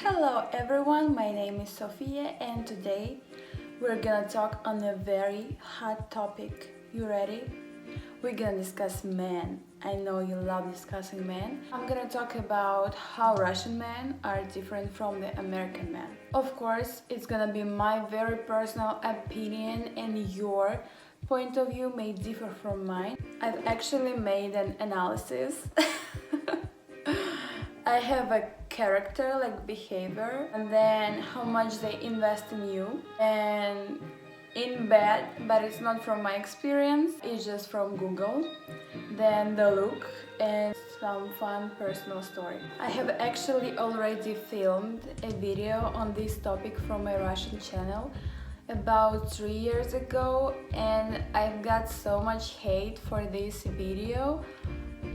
Hello everyone, my name is Sofia and today we're gonna talk on a very hot topic. You ready? We're gonna discuss men. I know you love discussing men. I'm gonna talk about how Russian men are different from the American men. Of course, it's gonna be my very personal opinion and your point of view may differ from mine. I've actually made an analysis. I have a character, like behavior, and then how much they invest in you, and in bed, but it's not from my experience, it's just from Google, then the look and some fun personal story. I have actually already filmed a video on this topic from my Russian channel about 3 years ago, and I've got so much hate for this video.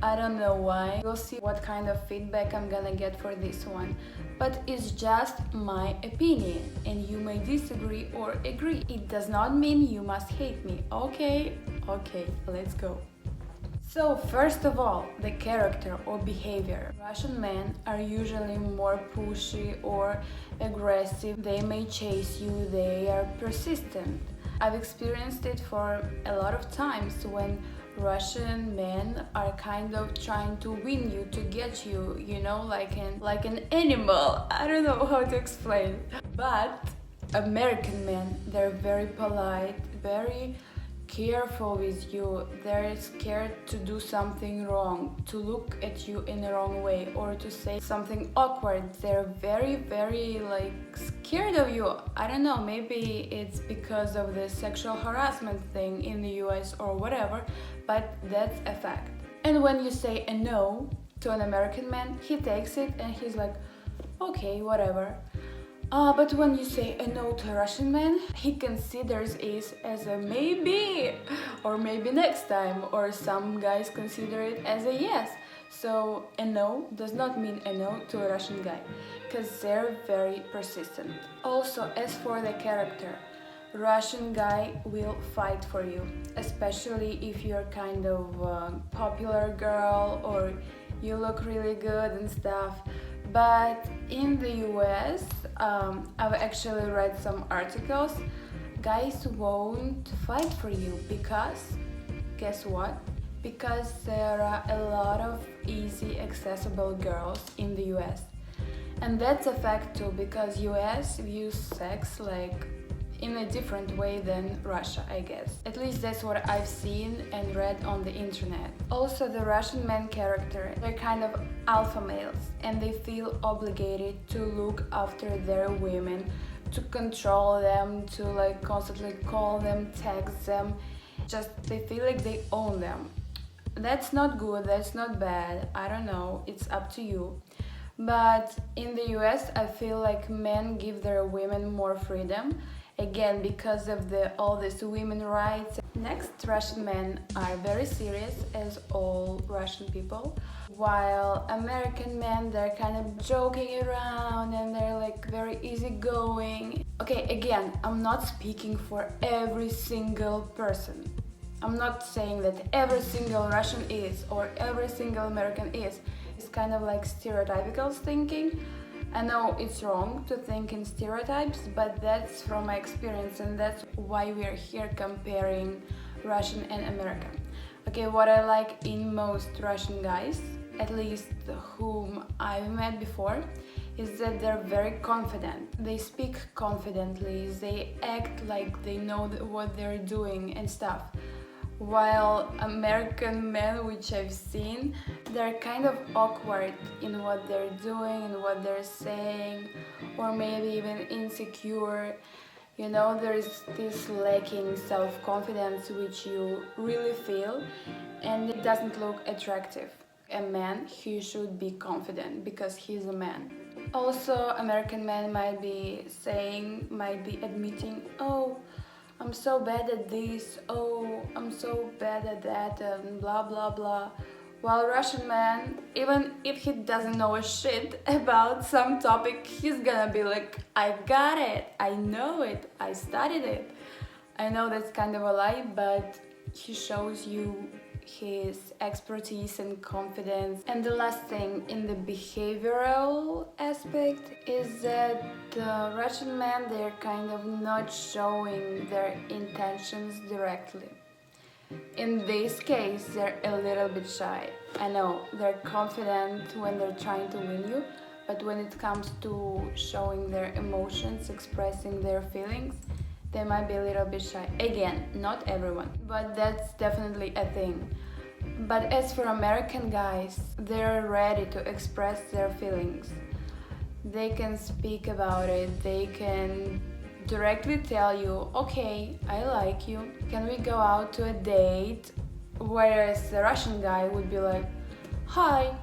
I don't know why. We'll see what kind of feedback I'm gonna get for this one. But it's just my opinion and you may disagree or agree. It does not mean you must hate me. Okay, let's go. So first of all, the character or behavior. Russian men are usually more pushy or aggressive. They may chase you, they are persistent. I've experienced it for a lot of times when Russian men are kind of trying to win you, to get you, you know, like an animal. I don't know how to explain. But American men, they're very polite, very careful with you. They're scared to do something wrong, to look at you in the wrong way or to say something awkward. They're very like scared of you. I don't know, maybe it's because of the sexual harassment thing in the US or whatever, but that's a fact. And when you say a no to an American man, he takes it and he's like, okay, whatever. But when you say a no to a Russian man, he considers it as a maybe, or maybe next time, or some guys consider it as a yes. So a no does not mean a no to a Russian guy, because they're very persistent. Also, as for the character, Russian guy will fight for you, especially if you're kind of popular girl or you look really good and stuff. But in the US, I've actually read some articles. Guys won't fight for you because, guess what? Because there are a lot of easy, accessible girls in the US. And that's a fact too, because US views sex like in a different way than Russia, I guess. At least that's what I've seen and read on the internet. Also, the Russian men character, they're kind of alpha males and they feel obligated to look after their women, to control them, to like constantly call them, text them. Just they feel like they own them. That's not good, that's not bad, I don't know, it's up to you. But in the US, I feel like men give their women more freedom. Again, because of all this women rights. Next, Russian men are very serious, as all Russian people, while American men, they're kind of joking around and they're like very easygoing. Okay, again, I'm not speaking for every single person. I'm not saying that every single Russian is or every single American is. It's kind of like stereotypical thinking. I know it's wrong to think in stereotypes, but that's from my experience and that's why we're here comparing Russian and American. Okay, what I like in most Russian guys, at least whom I've met before, is that they're very confident. They speak confidently, they act like they know what they're doing and stuff. While American men, which I've seen, they're kind of awkward in what they're doing and what they're saying, or maybe even insecure. You know, there's this lacking self-confidence which you really feel and it doesn't look attractive. A man, he should be confident because he's a man. Also, American men might be admitting, oh, I'm so bad at this, oh, I'm so bad at that, and blah blah blah. While Russian man, even if he doesn't know a shit about some topic, he's gonna be like, I got it, I know it, I studied it. I know that's kind of a lie, but he shows you his expertise and confidence. And the last thing in the behavioral aspect is that Russian men, they're kind of not showing their intentions directly. In this case, they're a little bit shy. I know they're confident when they're trying to win you, but when it comes to showing their emotions, expressing their feelings, they might be a little bit shy. Again, not everyone, but that's definitely a thing. But as for American guys, they're ready to express their feelings. They can speak about it, they can directly tell you, okay, I like you, can we go out to a date? Whereas the Russian guy would be like, hi,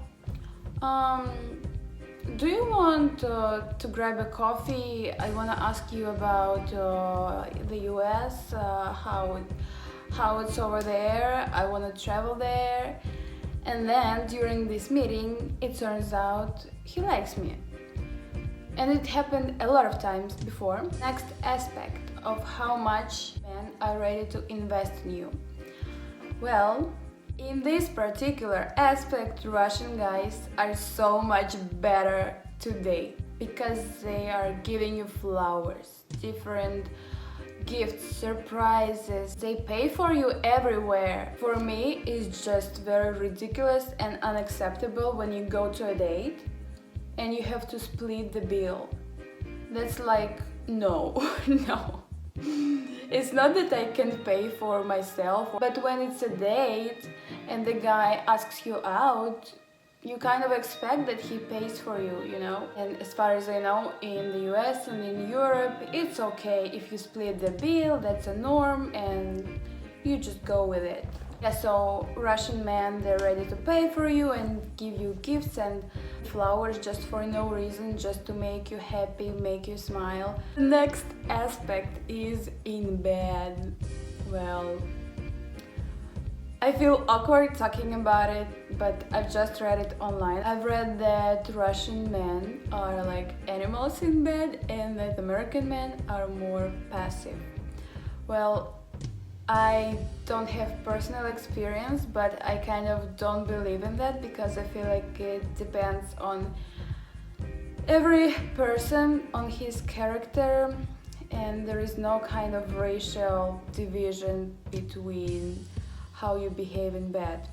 do you want to grab a coffee? I want to ask you about the US, how it's over there. I want to travel there. And then during this meeting, it turns out he likes me. And it happened a lot of times before. Next aspect of how much men are ready to invest in you. Well, in this particular aspect, Russian guys are so much better today because they are giving you flowers, different gifts, surprises. They pay for you everywhere. For me, it's just very ridiculous and unacceptable when you go to a date and you have to split the bill. That's like, no, no. It's not that I can pay for myself, but when it's a date and the guy asks you out, you kind of expect that he pays for you, you know? And as far as I know, in the US and in Europe, it's okay if you split the bill, that's a norm, and you just go with it. Yeah, so Russian men, they're ready to pay for you and give you gifts and flowers just for no reason, just to make you happy, make you smile. The next aspect is in bed. Well, I feel awkward talking about it, but I've just read it online. I've read that Russian men are like animals in bed and that American men are more passive. Well, I don't have personal experience, but I kind of don't believe in that because I feel like it depends on every person, on his character, and there is no kind of racial division between how you behave in bed.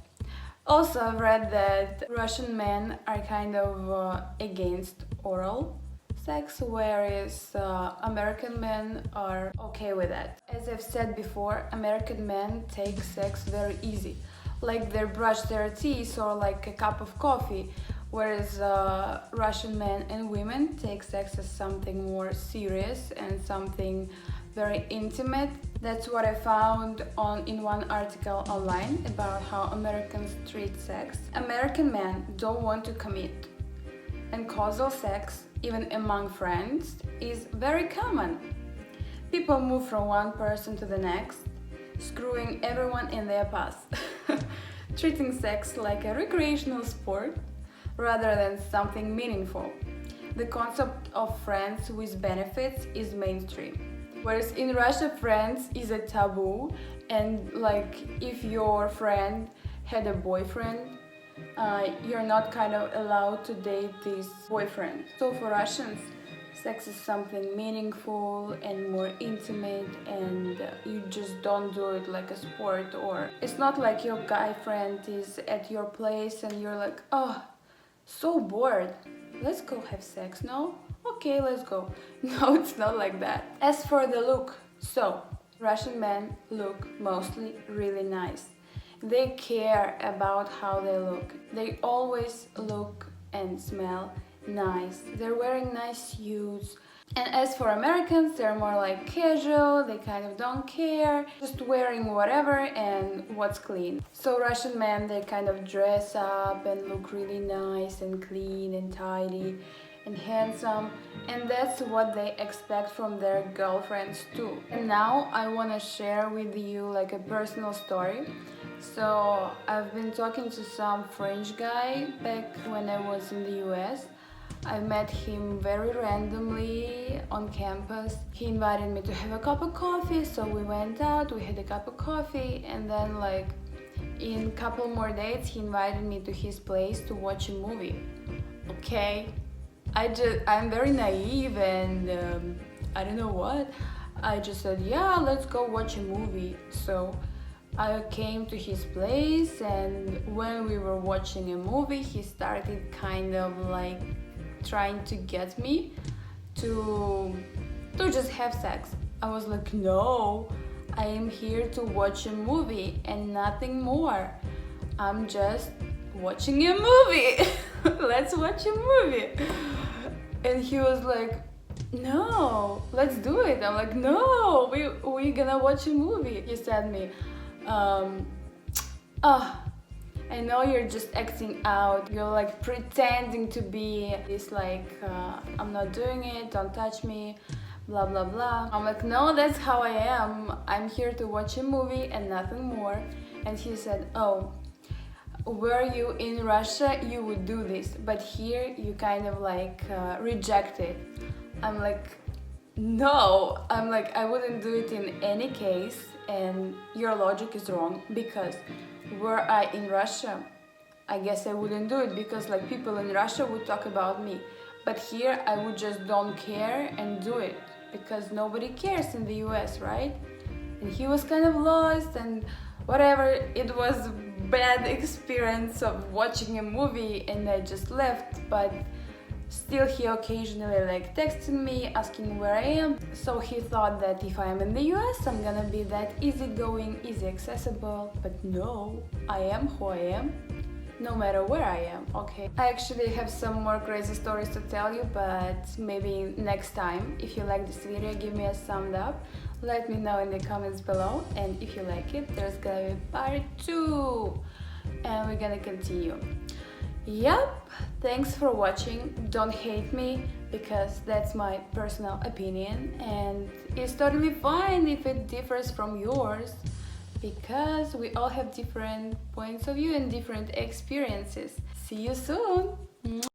Also, I've read that Russian men are kind of against oral sex, whereas American men are okay with that. As I've said before, American men take sex very easy, like they brush their teeth or like a cup of coffee, whereas Russian men and women take sex as something more serious and something very intimate. That's what I found in one article online about how Americans treat sex. American men don't want to commit, and causal sex, even among friends, is very common. People move from one person to the next, screwing everyone in their path, treating sex like a recreational sport rather than something meaningful. The concept of friends with benefits is mainstream. Whereas in Russia, friends is a taboo, and like if your friend had a boyfriend, you're not kind of allowed to date this boyfriend. So for Russians, sex is something meaningful and more intimate, and you just don't do it like a sport, or it's not like your guy friend is at your place and you're like, oh, so bored, let's go have sex, no? Okay, let's go. No, it's not like that. As for the look, so Russian men look mostly really nice. They care about how they look. They always look and smell nice. They're wearing nice suits. And as for Americans, they're more like casual, they kind of don't care, just wearing whatever and what's clean. So Russian men, they kind of dress up and look really nice and clean and tidy and handsome, and that's what they expect from their girlfriends too. And now I want to share with you like a personal story. So I've been talking to some French guy back when I was in the US. I met him very randomly on campus. He invited me to have a cup of coffee, so we went out, we had a cup of coffee, and then like In couple more dates, he invited me to his place to watch a movie. Okay, I'm very naive and I don't know what. I just said, yeah, let's go watch a movie. So I came to his place, and when we were watching a movie, he started kind of like trying to get me to just have sex. I was like, no, I am here to watch a movie and nothing more. I'm just watching a movie. Let's watch a movie. And he was like, no, let's do it. I'm like, no, we gonna watch a movie. He said me, I know you're just acting out. You're like pretending to be this like, I'm not doing it, don't touch me, blah blah blah. I'm like, no, that's how I am. I'm here to watch a movie and nothing more. And he said, oh, were you in Russia, you would do this, but here you kind of like reject it. I'm like, no, I'm like, I wouldn't do it in any case, and your logic is wrong, because were I in Russia, I guess I wouldn't do it, because like people in Russia would talk about me, but here I would just don't care and do it, because nobody cares in the US, right? And he was kind of lost and whatever, it was bad experience of watching a movie and I just left, but still he occasionally like texted me asking where I am. So he thought that if I am in the US, I'm gonna be that easygoing, easy accessible, but no, I am who I am, no matter where I am, okay? I actually have some more crazy stories to tell you, but maybe next time. If you like this video, give me a thumbs up, let me know in the comments below, and if you like it, there's gonna be part 2 and we're gonna continue. Yep, thanks for watching. Don't hate me, because that's my personal opinion and it's totally fine if it differs from yours, because we all have different points of view and different experiences. See you soon!